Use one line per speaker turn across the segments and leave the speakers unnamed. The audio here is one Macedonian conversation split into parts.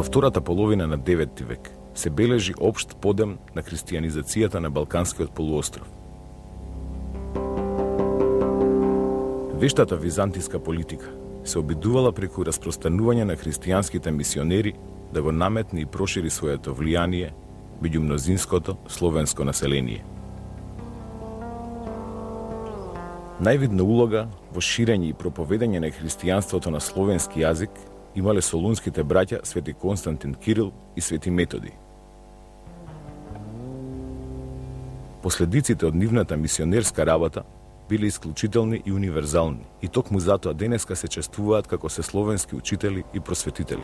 Во втората половина на 9 век се бележи општ подем на христијанизацијата на Балканскиот полуостров. Вештата византиска политика се обидувала преку распространување на христијанските мисионери да го наметне и прошири своето влијание меѓу мнозинското словенско население. Највидна улога во ширење и проповедање на христијанството на словенски јазик имале солунските браќа Свети Константин Кирил и Свети Методи. Последиците од нивната мисионерска работа биле исклучителни и универзални, и токму затоа денеска се чествуваат како се словенски учители и просветители.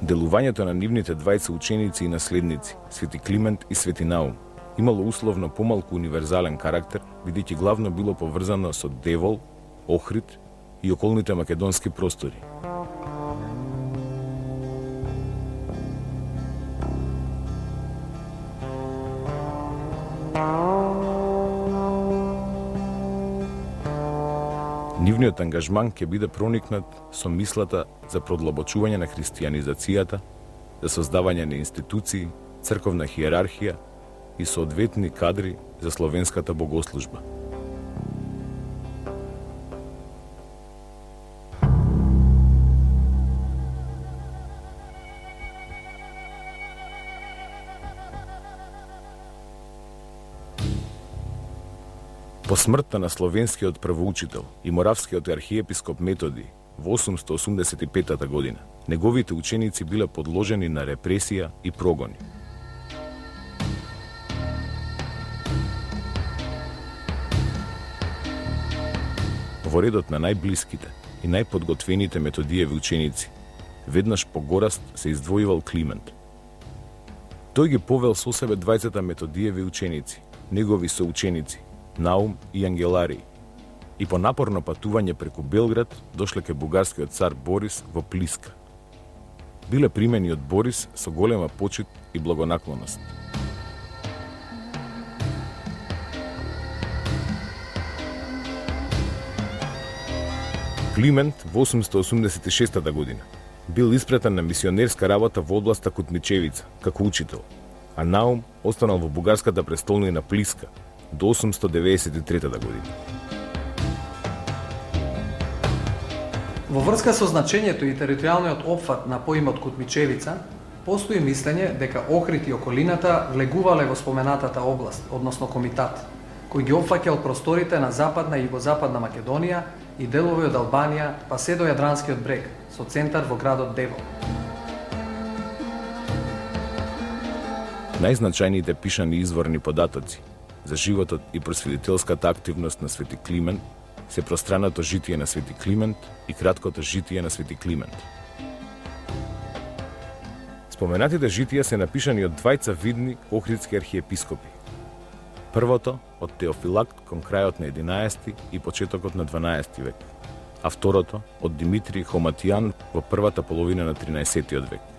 Делувањето на нивните двајца ученици и наследници, Свети Климент и Свети Наум, имало условно помалку универзален карактер, бидејќи главно било поврзано со Девол, Охрид и околните македонски простори. Нивниот ангажман ќе биде проникнат со мислата за продлабочување на христијанизацијата, за создавање на институции, црковна хиерархија и соодветни кадри за словенската богослужба. По смртта на словенскиот првоучител и моравскиот архиепископ Методи во 885 година, неговите ученици биле подложени на репресија и прогони. Во редот на најблиските и најподготвените Методиеви ученици, веднаш по гораст се издвојувал Климент. Тој ги повел со себе двајцата Методиеви ученици, негови соученици, Наум и Ангеларий, и по напорно патување преку Белград дошле ке бугарскиот цар Борис во Плиска. Биле примени од Борис со голема почит и благонаклоност. Климент во 886 година бил испретен на мисионерска работа во областа Кутмичевица како учител, а Наум останал во бугарската престолнина Плиска до 893 година.
Во врска со значењето и територијалниот опфат на поимот Кутмичевица, постои мислење дека Охрид и околината влегувале во споменатата област, односно комитат, кој ги опфаќал просторите на западна и југозападна Македонија и делови од Албанија, па се до Јадранскиот брег, со центар во градот Девол.
Најзначајните пишани изворни податоци за животот и просветителската активност на Свети Климент се пространото житие на Свети Климент и краткото житие на Свети Климент. Споменатите житија се напишани од двајца видни охридски архиепископи. Првото од Теофилакт кон крајот на 11 и почетокот на 12 век, а второто од Димитрий Хоматијан во првата половина на 13 век.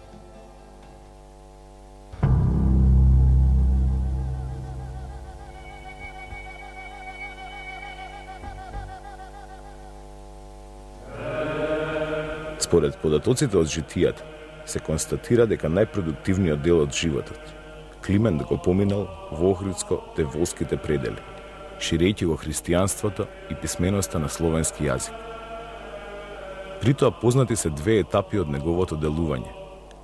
Според податоците од житијата, се констатира дека најпродуктивниот дел од животот Климент го поминал во охридско-деволските предели, ширејќи го христијанството и писменоста на словенски јазик. Притоа познати се две етапи од неговото делување.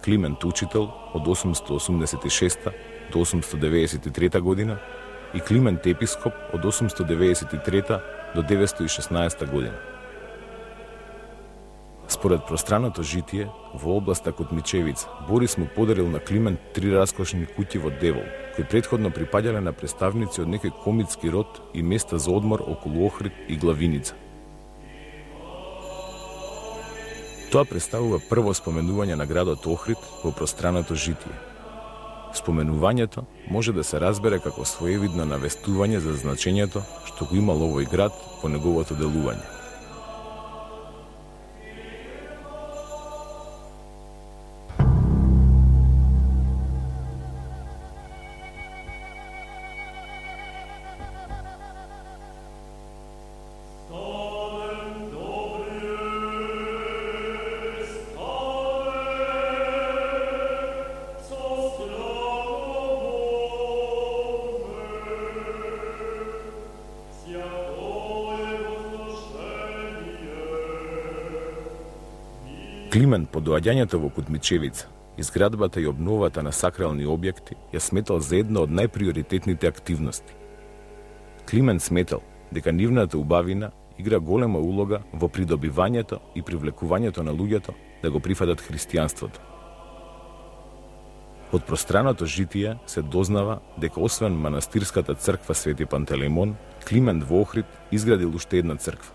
Климент учител од 886 до 893 година и Климент епископ од 893 до 916 година. Според пространото житие, во областа Кутмичевица, Борис му подарил на Климент 3 раскошни куќи во Девол, кои претходно припаѓале на представници од некој комитски род и места за одмор околу Охрид и Главиница. Тоа представува прво споменување на градот Охрид во пространото житие. Споменувањето може да се разбере како своевидно навестување за значењето што го имал овој град во неговото делување. Климент по доаѓањето во Кутмичевица, изградбата и обновата на сакрални објекти ја сметал за една од најприоритетните активности. Климент сметал дека нивната убавина игра голема улога во придобивањето и привлекувањето на луѓето да го прифатат христијанството. Од пространото житие се дознава дека освен манастирската црква Свети Пантелеймон, Климент во Охрид изградил уште една црква.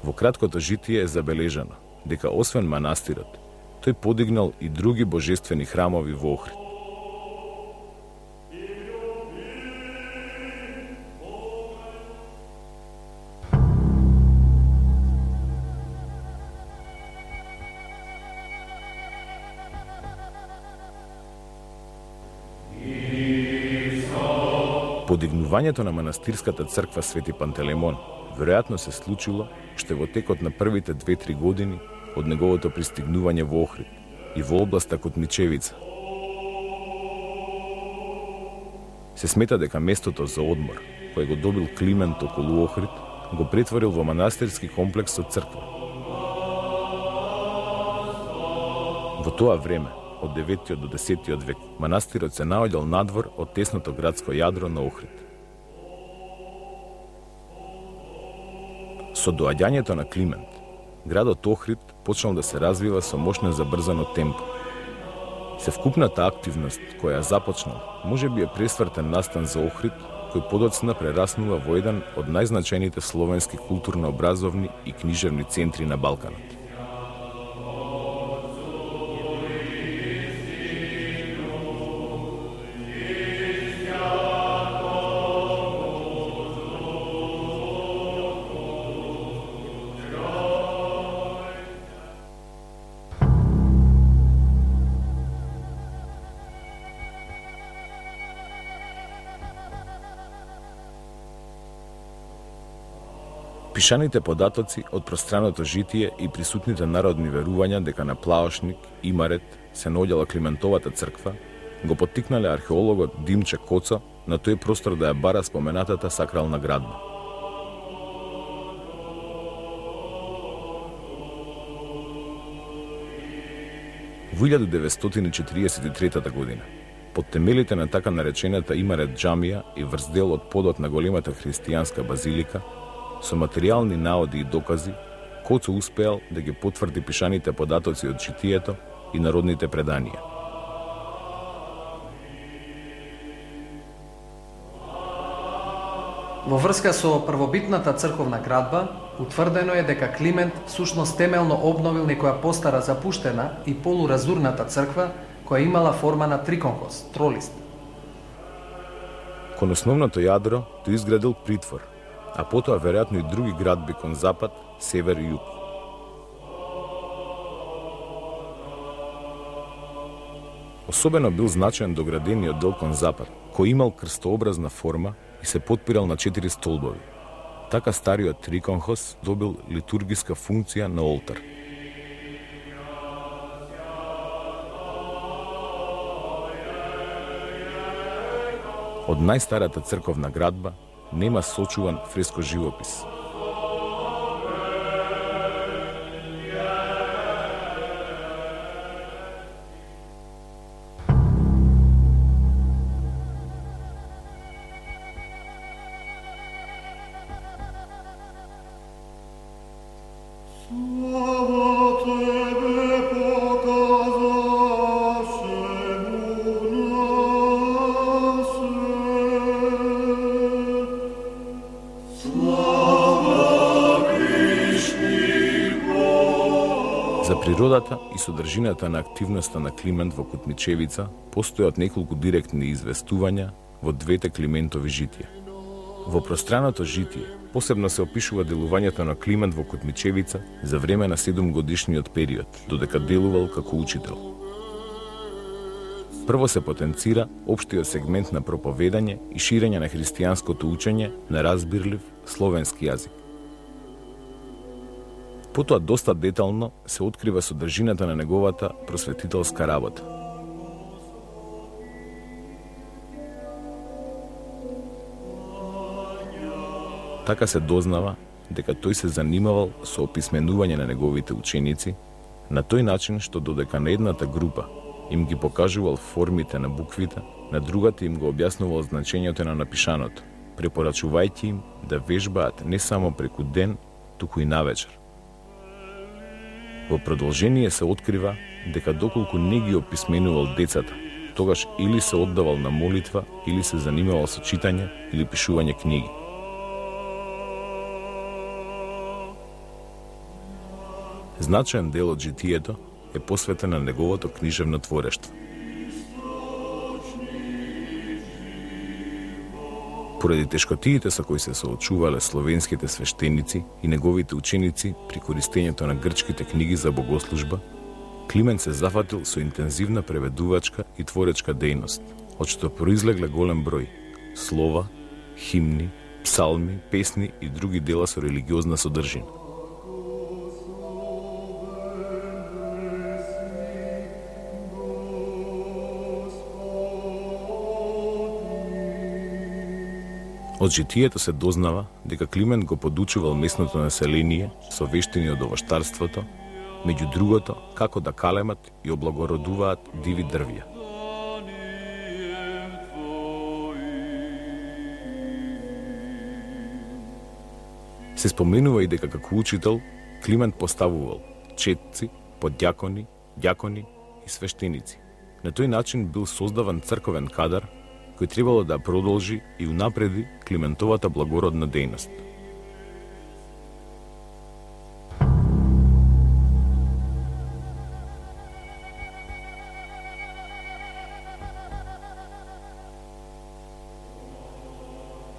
Во краткото житие е забележано дека освен манастирот, тој подигнал и други божествени храмови во Охрид. Подигнувањето на манастирската црква Свети Пантелеймон веројатно се случило уште во текот на првите 2-3 години од неговото пристигнување во Охрид и во областа Кутмичевица. Се смета дека местото за одмор, кој го добил Климент околу Охрид, го претворил во манастирски комплекс од црква. Во тоа време, од 9 до 10 век, манастирот се наоѓал надвор од тесното градско јадро на Охрид. Со доаѓањето на Климент, градот Охрид почнал да се развива со мощно забрзано темпо. Севкупната активност која започнал, можеби е пресвртен настан за Охрид, кој подоцна прераснува во еден од најзначајните словенски културно-образовни и книжевни центри на Балканот. Пишаните податоци од пространото житие и присутните народни верувања дека на Плаошник, Имарет, се наоѓала Климентовата црква, го поттикнале археологот Димче Коцо на тој простор да ја бара споменатата сакрална градба. Во 1943 година, под темелите на така наречената Имарет џамија и врз дел од подот на големата христијанска базилика, со материјални наоди и докази, Коцо успеал да ги потврди пишаните податоци од житието и народните преданија.
Во врска со првобитната црковна градба, утврдено е дека Климент всушност темелно обновил некоја постара запуштена и полуразурната црква која имала форма на триконкос, тролист.
Кон основното јадро тој изградил притвор, а потоа веројатно и други градби кон запад, север и југ. Особено бил значаен доградениот дел кон запад, кој имал крстообразна форма и се потпирал на 4 столбови. Така стариот триконхос добил литургиска функција на олтар. Од најстарата црковна градба нема сочуван фреско живопис. За природата и содржината на активноста на Климент во Кутмичевица постојат неколку директни известувања во двете Климентови житија. Во пространото житие посебно се опишува делувањето на Климент во Кутмичевица за време на 7-годишниот период, додека делувал како учител. Прво се потенцира општиот сегмент на проповедање и ширење на христијанското учење на разбирлив словенски јазик. Потоа доста детално се открива содржината на неговата просветителска работа. Така се дознава дека тој се занимавал со описменување на неговите ученици на тој начин што додека на едната група им ги покажувал формите на буквите, на другата им го објаснувал значењето на напишаното, препорачувајќи им да вежбаат не само преку ден, туку и навечер. Во продолжение се открива дека доколку не ги описменувал децата, тогаш или се оддавал на молитва, или се занимавал со читање или пишување книги. Значаен дел од житието е посветен на неговото книжевно творештво. Поради тешкотиите со кои се соочувале словенските свештеници и неговите ученици при користењето на грчките книги за богослужба, Климент се зафатил со интензивна преведувачка и творечка дејност, од што произлегле голем број слова, химни, псалми, песни и други дела со религиозна содржина. Од житието се дознава дека Климент го подучувал местното население со вештини од овоштарството, меѓу другото како да калемат и облагородуваат диви дрвја. Се споменува и дека како учител Климент поставувал четци, подјакони, ѓакони и свештеници. На тој начин бил создаван црковен кадар кој требало да продолжи и унапреди Климентовата благородна дејност.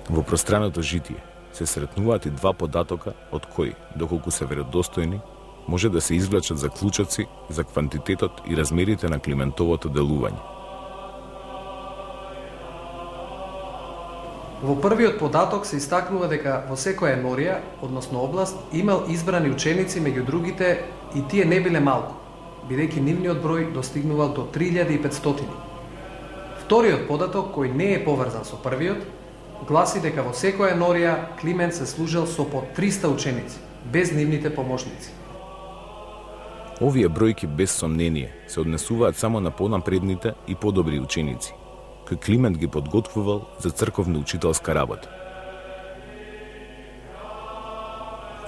Во пространото житие се сретнуваат и два податока од кои, доколку се веродостојни, може да се извлечат заклучоци за квантитетот и размерите на Климентовото делување.
Во првиот податок се истакнува дека во секоја енорија, односно област, имал избрани ученици меѓу другите и тие не биле малку, бидејќи нивниот број достигнувал до 3500. Вториот податок, кој не е поврзан со првиот, гласи дека во секоја енорија Климент се служел со по 300 ученици, без нивните помошници.
Овие бројки без сомнение се однесуваат само на понапредните и подобри ученици, кој Климент ги подготвувал за црковно-учителска работа.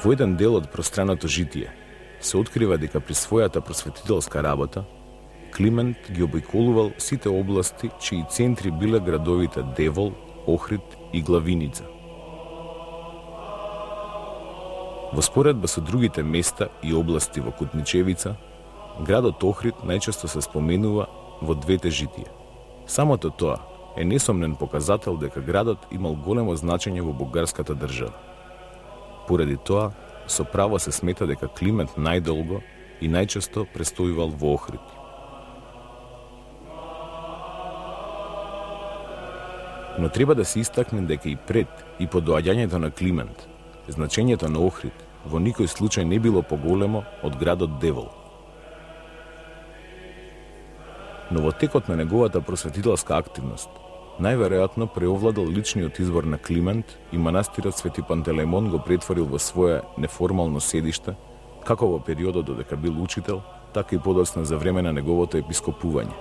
Во еден дел од пространото житие се открива дека при својата просветителска работа Климент ги обиколувал сите области чии центри биле градовите Девол, Охрид и Главиница. Во споредба со другите места и области во Кутничевица, градот Охрид најчесто се споменува во двете житија. Самото тоа е несомнен показател дека градот имал големо значење во бугарската држава. Поради тоа, со право се смета дека Климент најдолго и најчесто престојувал во Охрид. Но треба да се истакне дека и пред и по доаѓањето на Климент, значењето на Охрид во никој случај не било поголемо од градот Девол. Но во текот на неговата просветителска активност, најверојатно преовладал личниот избор на Климент и манастирот Свети Пантелеймон го претворил во свое неформално седиште, како во периодот додека бил учител, така и подоцна за време на неговото епископување.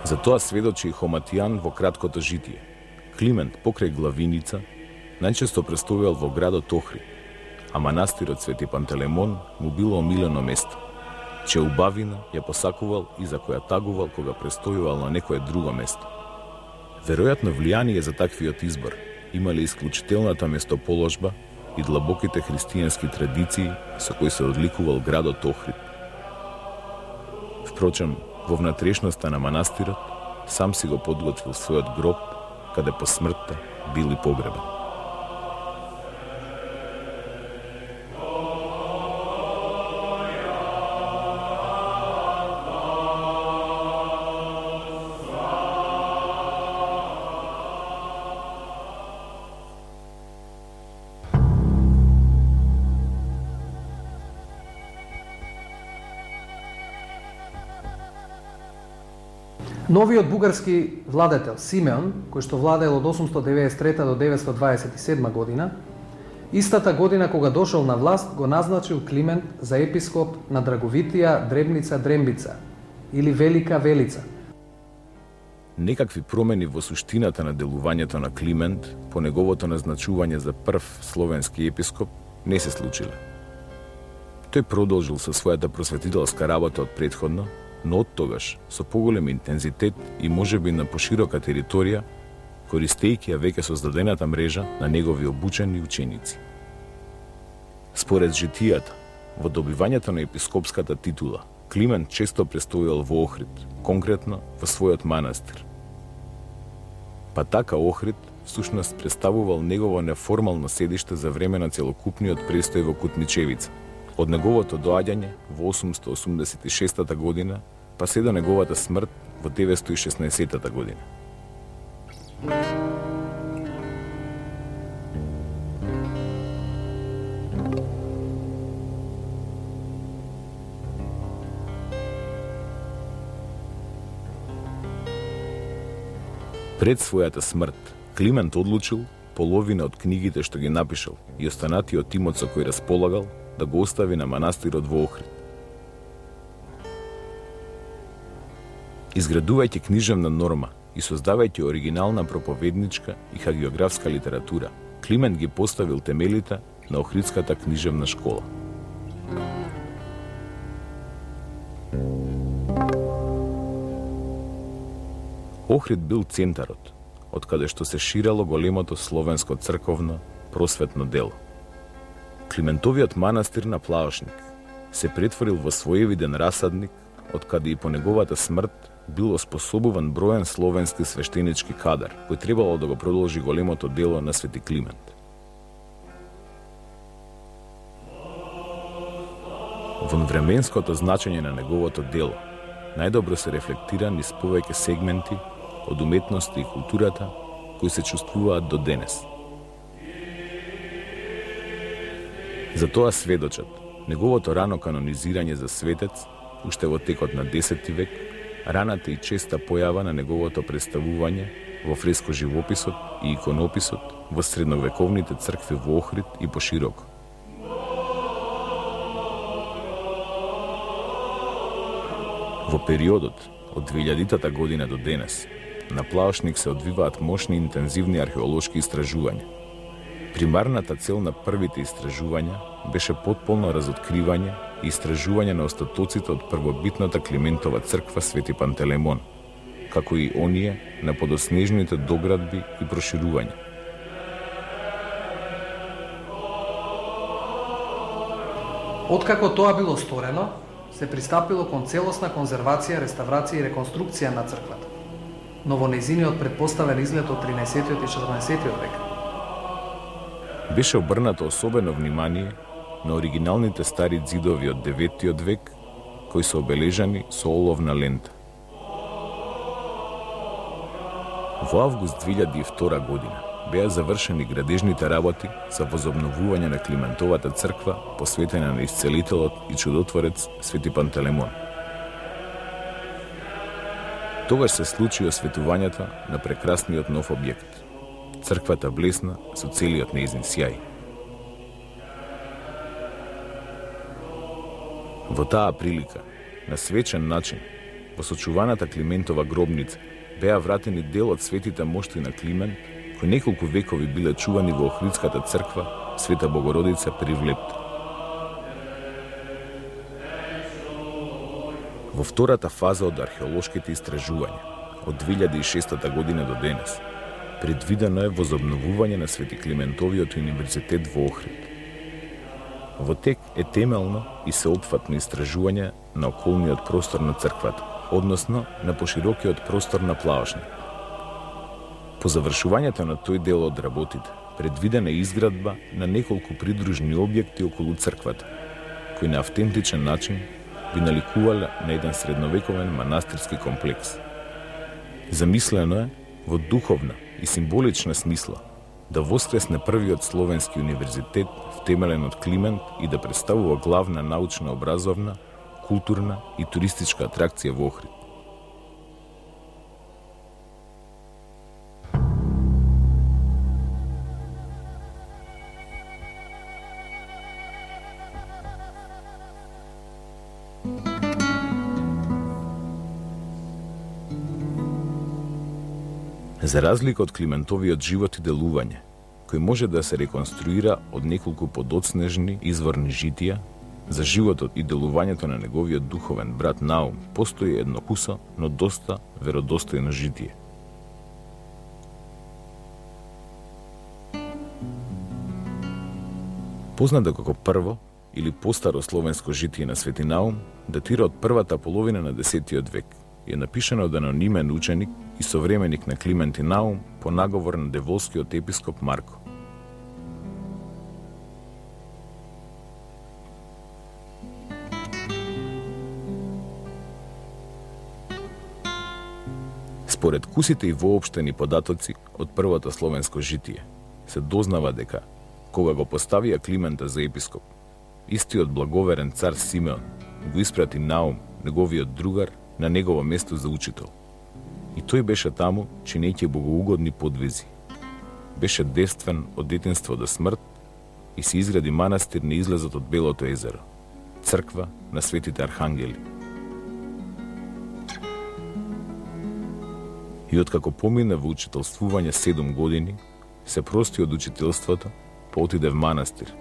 За тоа сведочи и Хоматијан во краткото житие. Климент покрај Главиница најчесто престојувал во градот Охрид, а манастирот Свети Пантелеймон му било омилено место, че убавина ја посакувал и за која тагувал кога престојувал на некое друго место. Веројатно влијание за таквиот избор имале исклучителната местоположба и длабоките христијански традиции со кои се одликувал градот Охрид. Впрочем, во внатрешноста на манастирот сам си го подготвил својот гроб, каде по смртта бил и погребан.
Новиот бугарски владетел Симеон, кој што владеел од 893 до 927 година, истата година кога дошол на власт, го назначил Климент за епископ на Драговитија Дребница Дрембица или Велика Велица.
Некакви промени во суштината на делувањето на Климент по неговото назначување за прв словенски епископ не се случиле. Тој продолжил со својата просветителска работа од претходно, но од тогаш со поголем интензитет и можеби на поширока територија, користејќи ја веќе создадената мрежа на негови обучени ученици. Според житијата, во добивањето на епископската титула, Климент често престојал во Охрид, конкретно во својот манастир. Па така Охрид всушност представувал негово неформално седиште за време на целокупниот престој во Кутмичевица, од неговото доаѓање во 886 година, па се до неговата смрт во 916 година. Пред својата смрт, Климент одлучил половина од книгите што ги напишал и останатиот имот со кој располагал да го остави на манастирот во Охрид. Изградувајќи книжевна норма и создавајќи оригинална проповедничка и хагиографска литература, Климент ги поставил темелите на Охридската книжевна школа. Охрид бил центарот, од каде што се ширало големото словенско црковно просветно дело. Климентовиот манастир на Плаошник се претворил во своевиден расадник, од каде и по неговата смрт бил оспособуван броен словенски свештенички кадар, кој требало да го продолжи големото дело на Свети Климент. Во временското значење на неговото дело најдобро се рефлектира низ повеќе сегменти од уметноста и културата кои се чувствуваат до денес. За тоа сведочат неговото рано канонизирање за светец уште во текот на 10 век, раната и честа појава на неговото представување во фреско живописот и иконописот во средновековните цркви во Охрид и пошироко. Во периодот од 2000-та година до денес, на Плаошник се одвиваат мощни интензивни археолошки истражувања. Примарната цел на првите истражувања беше потполно разоткривање и истражување на остатоците од првобитната Климентова црква Свети Пантелеймон, како и оние на подоснежните доградби и проширувања.
Откако тоа било сторено, се пристапило кон целосна конзервација, реставрација и реконструкција на црквата, но во нејзиниот предпоставен изглед од 13 и 14 век.
Беше обрнато особено внимание на оригиналните стари ѕидови од 9 век, кои се обележани со оловна лента. Во август 2002 година беа завршени градежните работи за возобновување на Климентовата црква, посветена на исцелителот и чудотворец Свети Пантелеймон. Тогаш се случи осветувањето на прекрасниот нов објект. Црквата блесна со целиот нејзин сјај. Во таа прилика, на свечен начин, во сочуваната Климентова гробница, беа вратени дел од светите мошти на Климент, кои неколку векови биле чувани во Охридската црква Света Богородица при Влепто. Во втората фаза од археолошките истражувања, од 2006 година до денес, предвидено е возобновување на Свети Климентовиот универзитет во Охрид. Во тек е темелно и сеопфатно истражување на околниот простор на црквата, односно на поширокиот простор на Плаошник. По завршувањето на тој дел од работите, предвидена е изградба на неколку придружни објекти околу црквата, кои на автентичен начин би наликувале на еден средновековен манастирски комплекс. Замислено е во духовна и символична смисла да воскресне првиот словенски универзитет втемелен од Климент и да представува главна научно-образовна, културна и туристичка атракција во Охрид. За разлика од Климентовиот живот и делување, кој може да се реконструира од неколку подоцнежни изворни житија, за животот и делувањето на неговиот духовен брат Наум постои едно кусо, но доста веродостојно житие. Познато како прво или постаро словенско житие на Свети Наум, датира од првата половина на 10 век и е напишано од анонимен ученик и современик на Климент и Наум по наговор на деволскиот епископ Марко. Според кусите и воопштени податоци од првото словенско житие, се дознава дека, кога го поставија Климента за епископ, истиот благоверен цар Симеон го испрати Наум, неговиот другар, на негово место за учител. И тој беше таму, чинејќи богоугодни подвизи. Беше девствен од детинство до смрт и се изгради манастир на излезот од Белото езеро, црква на светите архангели. И откако помина во учителствување 7 години, се прости од учителството, па отиде в манастир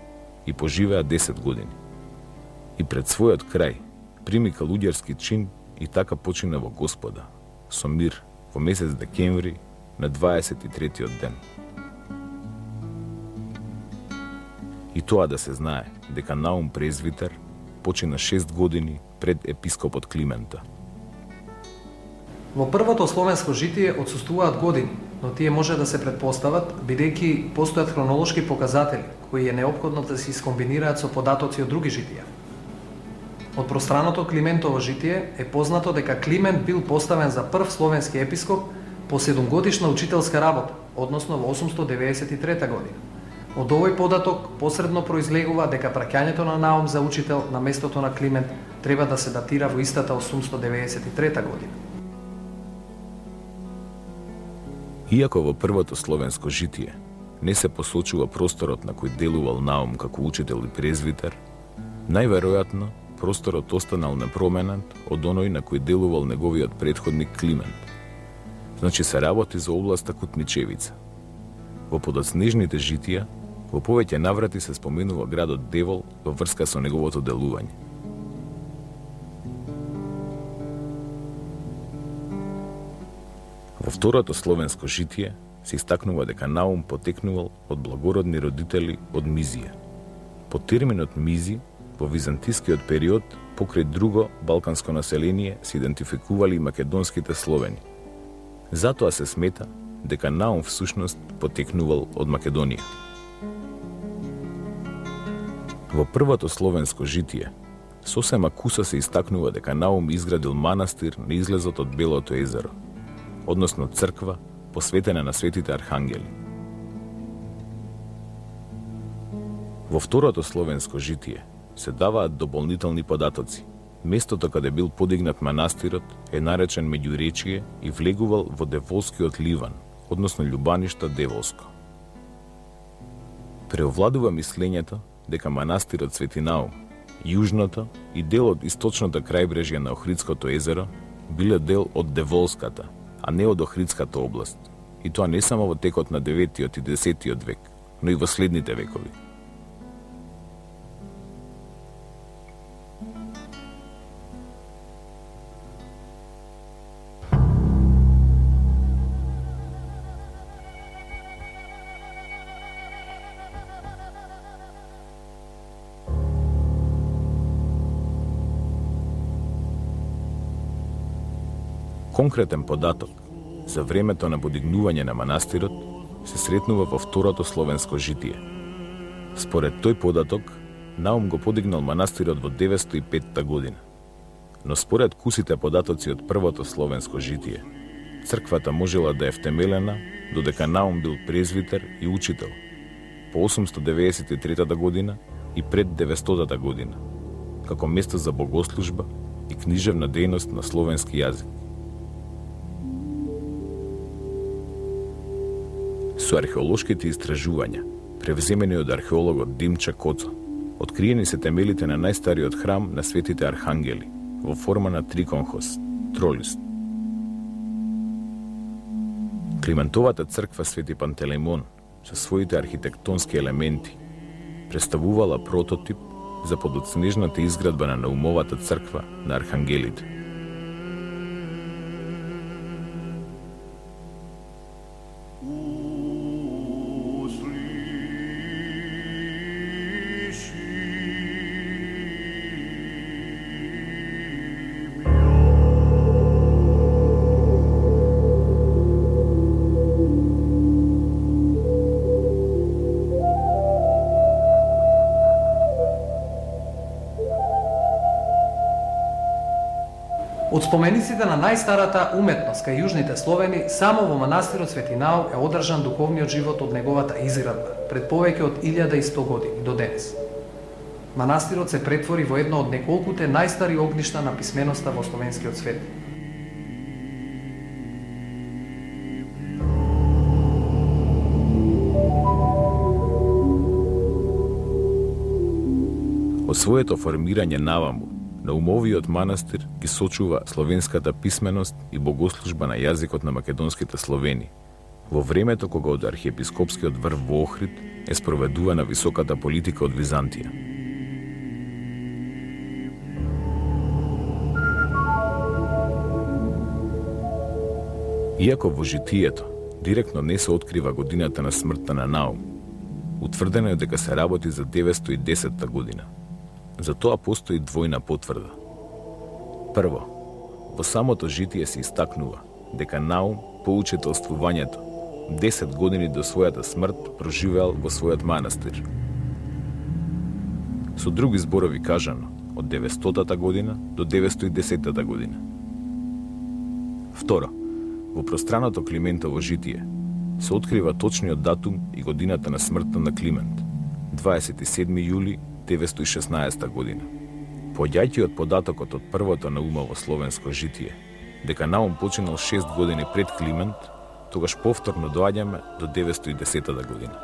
и поживеа 10 години. И пред својот крај прими калуѓерски чин и така почина во Господа, со мир, во месец декември на 23-тиот ден. И тоа да се знае, дека Наум презвитер почина 6 години пред епископот Климента.
Во првото словенско житие отсуствуваат години, но тие може да се предпостават, бидејќи постојат хронолошки показатели, кои е неопходно да се искомбинираат со податоци од други житија. Од пространото Климентово житие е познато дека Климент бил поставен за прв словенски епископ по 7-годишна учителска работа, односно во 893 година. Од овој податок посредно произлегува дека праќањето на Наум за учител на местото на Климент треба да се датира во истата 893 година.
Иако во првото словенско житие не се посочува просторот на кој делувал Наум како учител и презвитер, најверојатно просторот останал непроменет од оној на кој делувал неговиот претходник Климент. Значи се работи за областа Кутмичевица. Во подоцнежните житија, во повеќе наврати се споменува градот Девол во врска со неговото делување. Во второто словенско житие се истакнува дека Наум потекнувал од благородни родители од Мизија. По терминот Мизи, во византискиот период, покрај друго балканско население се идентификували македонските словени. Затоа се смета дека Наум всушност потекнувал од Македонија. Во првото словенско житие, сосема кусо се истакнува дека Наум изградил манастир на излезот од Белото езеро, односно црква посветена на светите архангели. Во второто словенско житие се даваат дополнителни податоци. Местото каде бил подигнат манастирот е наречен Меѓуречие и влегувал во Деволскиот ливан, односно љубаништо Деволско. Преовладува мислењето дека манастирот Свети Наум, јужното и дел од источното крајбрежје на Охридското езеро биле дел од Деволската, а не од Охридската област. И тоа не само во текот на 9-тиот и 10-тиот век, но и во следните векови. Конкретен податок за времето на подигнување на манастирот се сретнува во второто словенско житие. Според тој податок, Наум го подигнал манастирот во 905 година. Но според кусите податоци од првото словенско житие, црквата можела да е втемелена додека Наум бил презвитер и учител по 893 година и пред 900 година, како место за богослужба и книжевна дејност на словенски јазик. Со археолошките истражувања, превземени од археологот Димча Коцо, откриени се темелите на најстариот храм на светите архангели во форма на триконхос, тролист. Климентовата црква Свети Пантелеймон со своите архитектонски елементи представувала прототип за подоцнежната изградба на Наумовата црква на Архангелите.
Од спомениците на најстарата уметност кај јужните Словени, само во манастирот Свети Наум е одржан духовниот живот од неговата изградба, пред повеќе од 1100 години до денес. Манастирот се претвори во едно од неколкуте најстари огништа на писменоста во словенскиот свет.
Од своето формирање наваму, Наумовиот манастир ги сочува словенската писменост и богослужба на јазикот на македонските Словени, во времето кога од архиепископскиот врв во Охрид е спроведувана високата политика од Византија. Иако во житието директно не се открива годината на смртта на Наум, утврдено е дека се работи за 910 година. За тоа постои двојна потврда. Прво, во самото житие се истакнува дека Наум по учителствувањето 10 години до својата смрт проживеал во својот манастир. Со други зборови кажано, од 900-та година до 910-та година. Второ, во пространото Климентово житие се открива точниот датум и годината на смртта на Климент, 27 јули 916 година. Поаѓајќи од податокот од првото Наумово словенско житие, дека Наум починал 6 години пред Климент, тогаш повторно доаѓаме до 910 година.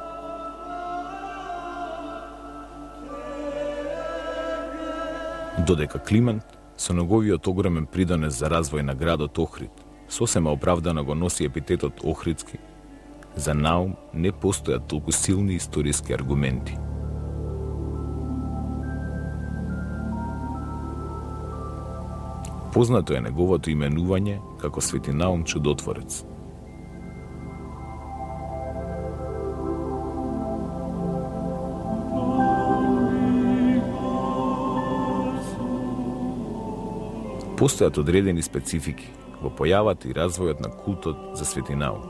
Додека Климент, со неговиот огромен придонес за развој на градот Охрид, сосема оправдано го носи епитетот Охридски, за Наум не постојат толку силни историски аргументи. Познато е неговото именување како Свети Наум Чудотворец. Постојат одредени специфики во појавата и развојот на култот за Свети Наум.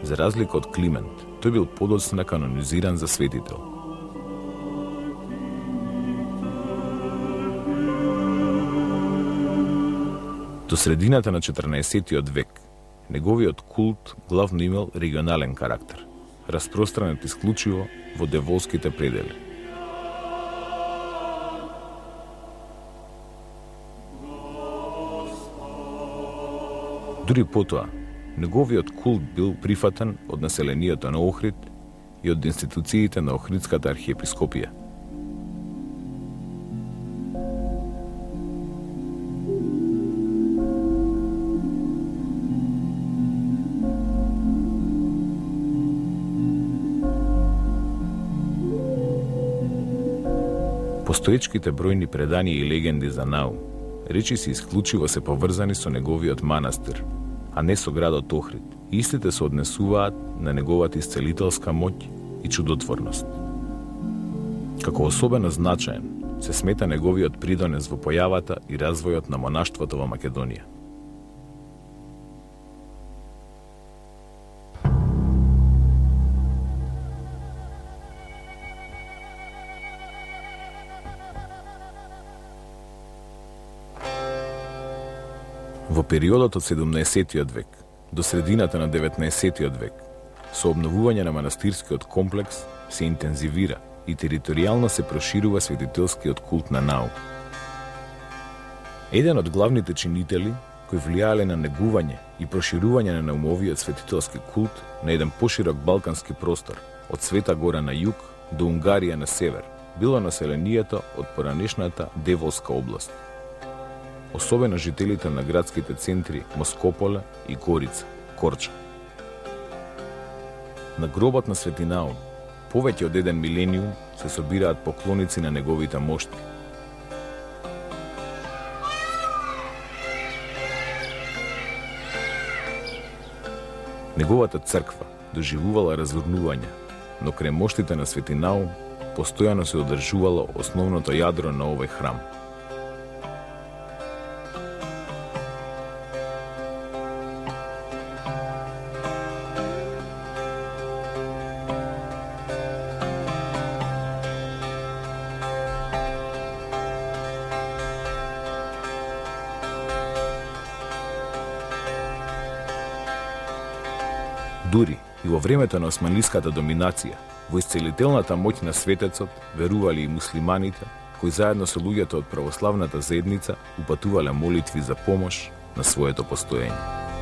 За разлика од Климент, тој бил подоцна канонизиран за светител. До средината на 14-тиот век, неговиот култ главно имал регионален карактер, распространет исклучиво во деволските предели. Дури потоа, неговиот култ бил прифатен од населението на Охрид и од институциите на Охридската архиепископија. Постоечките бројни преданија и легенди за Наум, речиси исклучиво се поврзани со неговиот манастир, а не со градот Охрид. Истите се однесуваат на неговата исцелителска моќ и чудотворност. Како особено значаен се смета неговиот придонес во појавата и развојот на монаштвото во Македонија. Во периодот од 17-тиот век до средината на 19-тиот век, со обновување на манастирскиот комплекс се интензивира и територијално се проширува светителскиот култ на Наум. Еден од главните чинители кои влијале на негување и проширување на Наумовиот светителски култ на еден поширок балкански простор, од Света Гора на југ до Унгарија на север, било населението од поранешната Деволска област. Особено жителите на градските центри Москополе и Горица, Корча. На гробот на Свети Наум, повеќе од еден милениум, се собираат поклоници на неговите мошти. Неговата црква доживувала разурнување, но крај моштите на Свети Наум постојано се одржувало основното јадро на овој храм. Дури и во времето на османлиската доминација, во исцелителната моќ на светецот верували и муслиманите, кои заедно со луѓето од православната заедница упатувале молитви за помош на своето постоење.